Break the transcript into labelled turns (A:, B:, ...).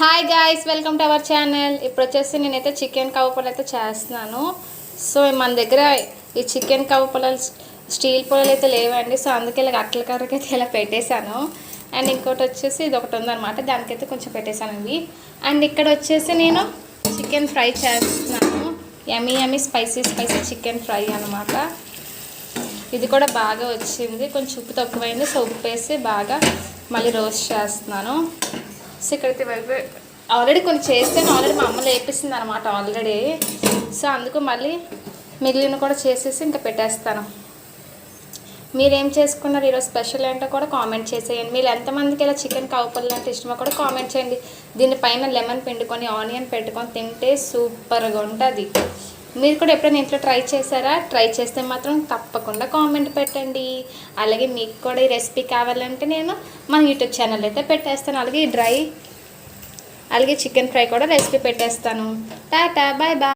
A: Hi guys, welcome to our channel. ఇప్పుడు వచ్చేసి నేనైతే చికెన్ కవ్వ పొలాలు అయితే చేస్తున్నాను. సో మన దగ్గర ఈ చికెన్ కవ్వ పొలాలు స్టీల్ పొలాలు అయితే లేవండి. సో అందుకే ఇలా అట్ల కర్రకి అయితే ఇలా పెట్టేశాను. అండ్ ఇంకోటి వచ్చేసి ఇది ఒకటి ఉందన్నమాట, దానికైతే కొంచెం పెట్టేశాను ఇవి. అండ్ ఇక్కడ వచ్చేసి నేను చికెన్ ఫ్రై చేస్తున్నాను. Yummy yummy spicy chicken fry అనమాట. ఇది కూడా బాగా వచ్చింది, కొంచెం ఉప్పు తక్కువైంది. సో ఉప్పు వేసి బాగా మళ్ళీ రోస్ట్ చేస్తున్నాను. సో ఇక్కడైతే ఆల్రెడీ కొన్ని చేస్తాను, ఆల్రెడీ మా అమ్మ లేపిస్తుంది అనమాట ఆల్రెడీ. సో అందుకు మళ్ళీ మిగిలిన కూడా చేసేసి ఇంకా పెట్టేస్తాను. మీరేం చేసుకున్నారు ఈరోజు స్పెషల్ ఏంటో కూడా కామెంట్ చేసేయండి. మీరు ఎంతమందికి ఇలా చికెన్ కవ్వపల్లి అంటే ఇష్టమో కూడా కామెంట్ చేయండి. దీనిపైన లెమన్ పిండుకొని ఆనియన్ పెట్టుకొని తింటే సూపర్గా ఉంటుంది. మీరు కూడా ఎప్పుడైనా ఇంట్లో ట్రై చేశారా? ట్రై చేస్తే మాత్రం తప్పకుండా కామెంట్ పెట్టండి. అలాగే మీకు కూడా ఈ రెసిపీ కావాలంటే నేను మన యూట్యూబ్ ఛానల్ అయితే పెట్టేస్తాను. అలాగే చికెన్ ఫ్రై కూడా రెసిపీ పెట్టేస్తాను. టాటా, బాయ్ బాయ్.